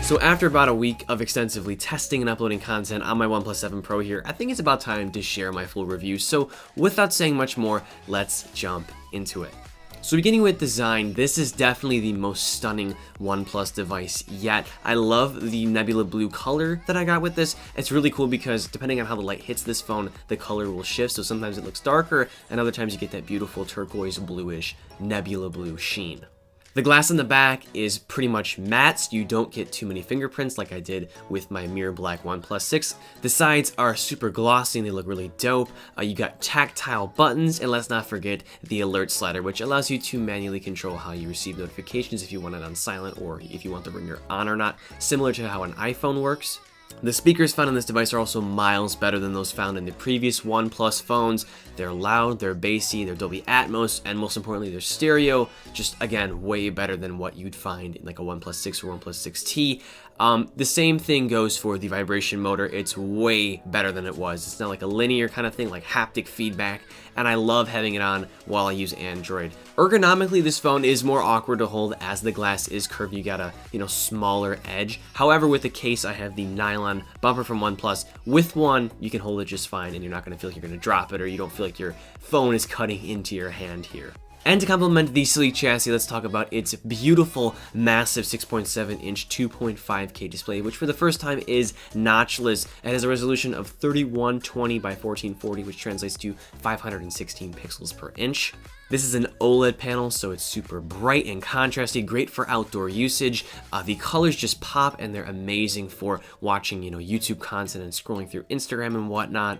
So after about a week of extensively testing and uploading content on my OnePlus 7 Pro here, I think it's about time to share my full review. So without saying much more, let's jump into it. So beginning with design, this is definitely the most stunning OnePlus device yet. I love the nebula blue color that I got with this. It's really cool because depending on how the light hits this phone, the color will shift. So sometimes it looks darker and other times you get that beautiful turquoise bluish nebula blue sheen. The glass in the back is pretty much matte, so you don't get too many fingerprints like I did with my mirror black OnePlus 6. The sides are super glossy and they look really dope. You got tactile buttons, and let's not forget the alert slider, which allows you to manually control how you receive notifications if you want it on silent or if you want the ringer on or not, similar to how an iPhone works. The speakers found on this device are also miles better than those found in the previous OnePlus phones. They're loud, they're bassy, they're Dolby Atmos, and most importantly, they're stereo. Just, again, way better than what you'd find in like a OnePlus 6 or OnePlus 6T. The same thing goes for the vibration motor. It's way better than it was. It's not like a linear kind of thing, like haptic feedback, and I love having it on while I use Android. Ergonomically, this phone is more awkward to hold as the glass is curved. You got a, smaller edge. However, with the case, I have the nylon bumper from OnePlus. With one, you can hold it just fine, and you're not gonna feel like you're gonna drop it, or you don't feel like your phone is cutting into your hand here. And to complement the sleek chassis, let's talk about its beautiful, massive 6.7-inch 2.5K display, which for the first time is notchless. It has a resolution of 3120 by 1440, which translates to 516 pixels per inch. This is an OLED panel, so it's super bright and contrasty, great for outdoor usage. The colors just pop, and they're amazing for watching, YouTube content and scrolling through Instagram and whatnot.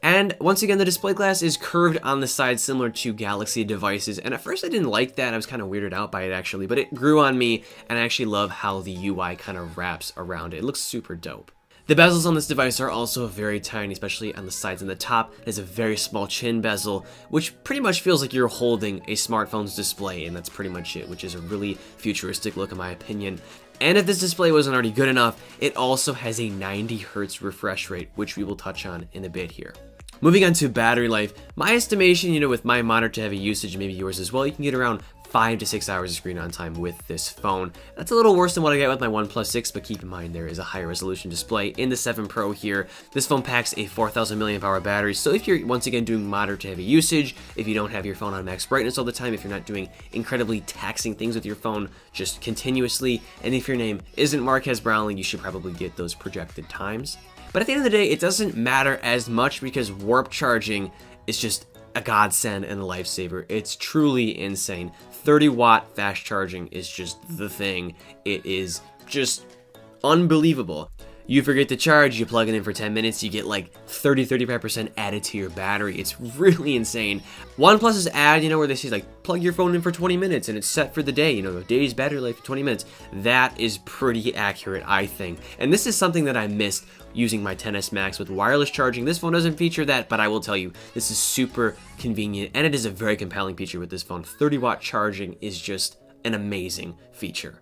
And once again, the display glass is curved on the side, similar to Galaxy devices. And at first I didn't like that. I was kind of weirded out by it actually, but it grew on me, and I actually love how the UI kind of wraps around it. It looks super dope. The bezels on this device are also very tiny, especially on the sides and the top. It has a very small chin bezel, which pretty much feels like you're holding a smartphone's display, and that's pretty much it, which is a really futuristic look in my opinion. And if this display wasn't already good enough, it also has a 90 Hz refresh rate, which we will touch on in a bit here. Moving on to battery life, my estimation, with my moderate to heavy usage, maybe yours as well, you can get around 5 to 6 hours of screen on time with this phone. That's a little worse than what I get with my OnePlus 6, but keep in mind there is a higher resolution display in the 7 Pro here. This phone packs a 4,000 mAh battery, so if you're once again doing moderate to heavy usage, if you don't have your phone on max brightness all the time, if you're not doing incredibly taxing things with your phone just continuously, and if your name isn't Marquez Brownlee, you should probably get those projected times. But at the end of the day, it doesn't matter as much because warp charging is just a godsend and a lifesaver. It's truly insane. 30-watt fast charging is just the thing. It is just unbelievable. You forget to charge, you plug it in for 10 minutes, you get like 35% added to your battery. It's really insane. OnePlus's ad, where they say like, plug your phone in for 20 minutes and it's set for the day, the day's battery life for 20 minutes. That is pretty accurate, I think. And this is something that I missed using my XS Max with wireless charging. This phone doesn't feature that, but I will tell you, this is super convenient and it is a very compelling feature with this phone. 30-watt charging is just an amazing feature.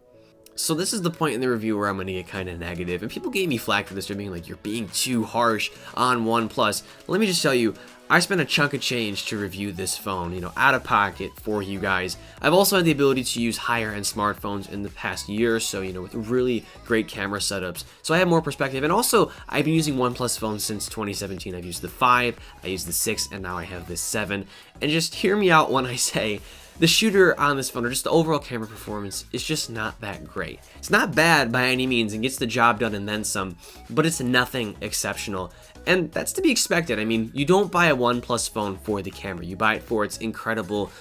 So this is the point in the review where I'm going to get kind of negative, and people gave me flack for this. They're being like, you're being too harsh on OnePlus. Let me just tell you, I spent a chunk of change to review this phone, out of pocket for you guys. I've also had the ability to use higher end smartphones in the past year or so, with really great camera setups. So I have more perspective, and also I've been using OnePlus phones since 2017. I've used the 5, I used the 6, and now I have this 7. And just hear me out when I say, the shooter on this phone, or just the overall camera performance, is just not that great. It's not bad by any means and gets the job done and then some, but it's nothing exceptional. And that's to be expected. I mean, you don't buy a OnePlus phone for the camera. You buy it for its incredible,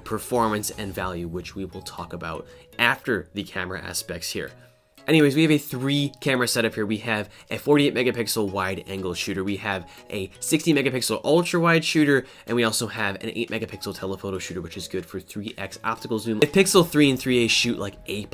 performance and value, which we will talk about after the camera aspects here. Anyways, we have a 3-camera setup here. We have a 48 megapixel wide angle shooter. We have a 60 megapixel ultra wide shooter, and we also have an 8 megapixel telephoto shooter, which is good for 3x optical zoom. The Pixel 3 and 3a shoot like A+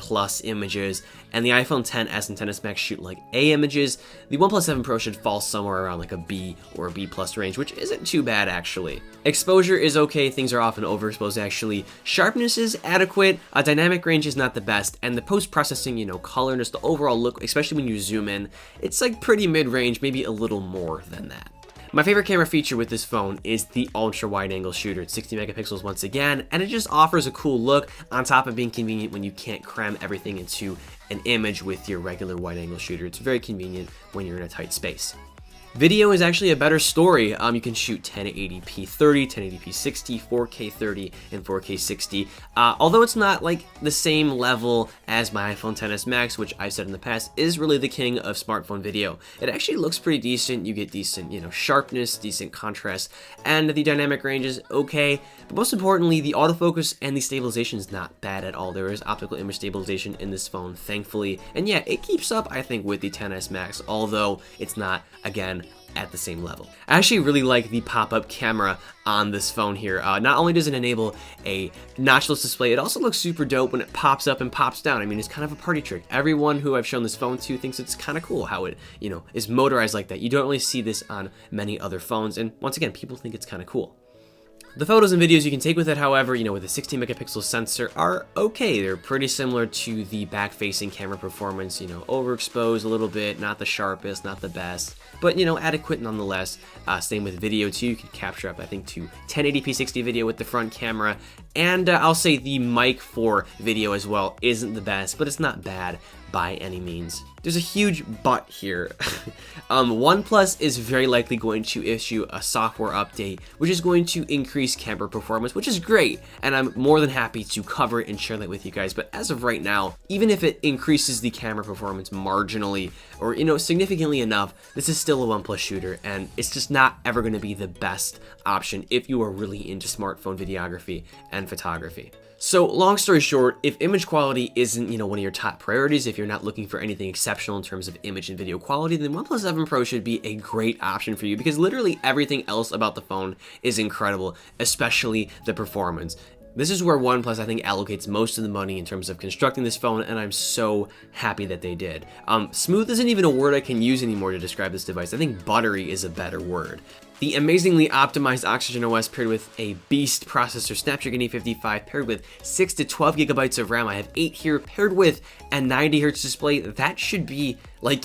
images, and the iPhone XS and XS Max shoot like A images. The OnePlus 7 Pro should fall somewhere around like a B or a B+ range, which isn't too bad actually. Exposure is okay. Things are often overexposed actually. Sharpness is adequate. Dynamic range is not the best, and the post-processing, color, just the overall look, especially when you zoom in, it's like pretty mid-range, maybe a little more than that. My favorite camera feature with this phone is the ultra wide angle shooter. It's 60 megapixels once again, and it just offers a cool look on top of being convenient when you can't cram everything into an image with your regular wide angle shooter. It's very convenient when you're in a tight space. Video is actually a better story. You can shoot 1080p 30, 1080p 60, 4K 30, and 4K 60. Although it's not like the same level as my iPhone XS Max, which I've said in the past is really the king of smartphone video. It actually looks pretty decent. You get decent, sharpness, decent contrast, and the dynamic range is okay. But most importantly, the autofocus and the stabilization is not bad at all. There is optical image stabilization in this phone, thankfully. And yeah, it keeps up, I think, with the XS Max, although it's not, again, at the same level. I actually really like the pop-up camera on this phone here. Not only does it enable a notchless display, it also looks super dope when it pops up and pops down. I mean, it's kind of a party trick. Everyone who I've shown this phone to thinks it's kind of cool how it, is motorized like that. You don't really see this on many other phones, and once again, people think it's kind of cool. The photos and videos you can take with it, however, with a 16 megapixel sensor are okay. They're pretty similar to the back-facing camera performance, overexposed a little bit, not the sharpest, not the best, but, adequate nonetheless. Same with video too. You can capture up, I think, to 1080p 60 video with the front camera. And I'll say the mic for video as well isn't the best, but it's not bad by any means. There's a huge but here. OnePlus is very likely going to issue a software update, which is going to increase camera performance, which is great, and I'm more than happy to cover it and share that with you guys. But as of right now, even if it increases the camera performance marginally or significantly enough, this is still a OnePlus shooter, and it's just not ever going to be the best option if you are really into smartphone videography and photography. So long story short, if image quality isn't, one of your top priorities, if you're not looking for anything exceptional in terms of image and video quality, then OnePlus 7 Pro should be a great option for you because literally everything else about the phone is incredible, especially the performance. This is where OnePlus, I think, allocates most of the money in terms of constructing this phone, and I'm so happy that they did. Smooth isn't even a word I can use anymore to describe this device. I think buttery is a better word. The amazingly optimized Oxygen OS paired with a beast processor, Snapdragon 855, paired with 6 to 12 gigabytes of RAM. I have 8 here, paired with a 90Hz display. That should be,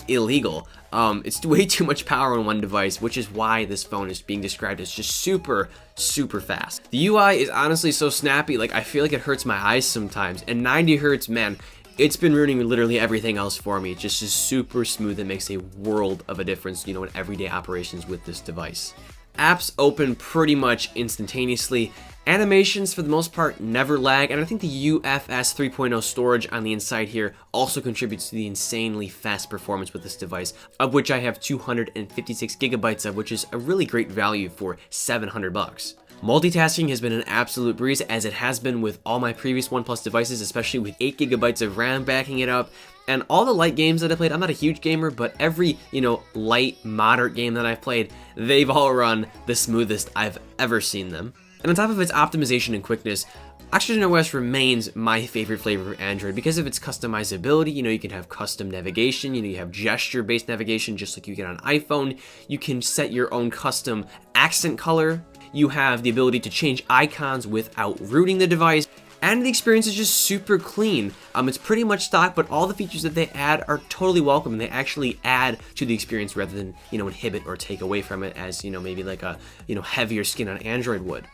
illegal. It's way too much power on one device, which is why this phone is being described as just super, super fast. The UI is honestly so snappy, I feel like it hurts my eyes sometimes. And 90Hz, man, it's been ruining literally everything else for me. It just is super smooth and makes a world of a difference, in everyday operations with this device. Apps open pretty much instantaneously. Animations, for the most part, never lag, and I think the UFS 3.0 storage on the inside here also contributes to the insanely fast performance with this device, of which I have 256 gigabytes of, which is a really great value for $700. Multitasking has been an absolute breeze, as it has been with all my previous OnePlus devices, especially with 8 gigabytes of RAM backing it up. And all the light games that I played, I'm not a huge gamer, but every, light, moderate game that I've played, they've all run the smoothest I've ever seen them. And on top of its optimization and quickness, Oxygen OS remains my favorite flavor of Android because of its customizability. You can have custom navigation, you have gesture-based navigation just like you get on iPhone. You can set your own custom accent color. You have the ability to change icons without rooting the device. And the experience is just super clean. It's pretty much stock, but all the features that they add are totally welcome, and they actually add to the experience rather than, inhibit or take away from it as, maybe like a, heavier skin on Android would.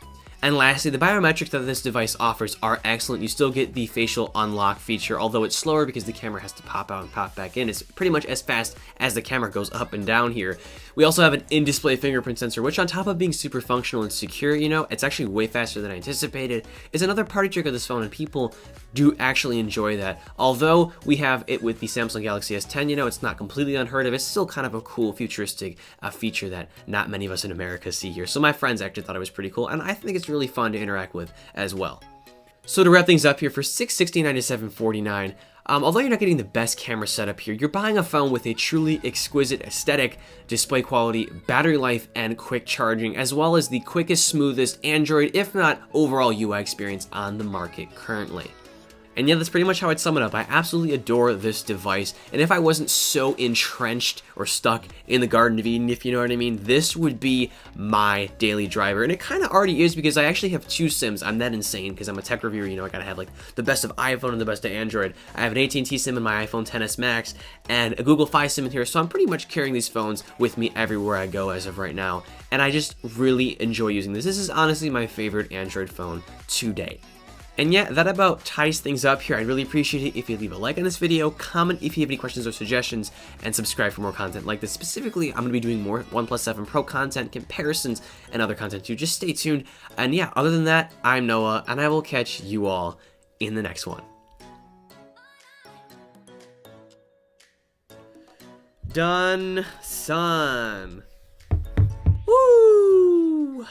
And lastly, the biometrics that this device offers are excellent. You still get the facial unlock feature, although it's slower because the camera has to pop out and pop back in. It's pretty much as fast as the camera goes up and down here. We also have an in-display fingerprint sensor, which on top of being super functional and secure, it's actually way faster than I anticipated. It's another party trick of this phone, and people do actually enjoy that. Although we have it with the Samsung Galaxy S10, it's not completely unheard of. It's still kind of a cool futuristic feature that not many of us in America see here. So my friends actually thought it was pretty cool, and I think it's really fun to interact with as well. So to wrap things up here, for $669 to $749, although you're not getting the best camera setup here, you're buying a phone with a truly exquisite aesthetic, display quality, battery life, and quick charging, as well as the quickest, smoothest Android, if not overall UI experience on the market currently. And yeah, that's pretty much how I'd sum it up. I absolutely adore this device, and if I wasn't so entrenched or stuck in the Garden of Eden, if you know what I mean, this would be my daily driver. And it kind of already is, because I actually have 2 SIMs. I'm that insane because I'm a tech reviewer. You know, I gotta have like the best of iPhone and the best of Android. I have an AT&T SIM in my iPhone XS Max and a Google Fi SIM in here, so I'm pretty much carrying these phones with me everywhere I go as of right now. And I just really enjoy using this. This is honestly my favorite Android phone to date. And yeah, that about ties things up here. I'd really appreciate it if you leave a like on this video, comment if you have any questions or suggestions, and subscribe for more content like this. Specifically, I'm going to be doing more OnePlus 7 Pro content, comparisons, and other content too. Just stay tuned. And yeah, other than that, I'm Noah, and I will catch you all in the next one. Done, son. Woo!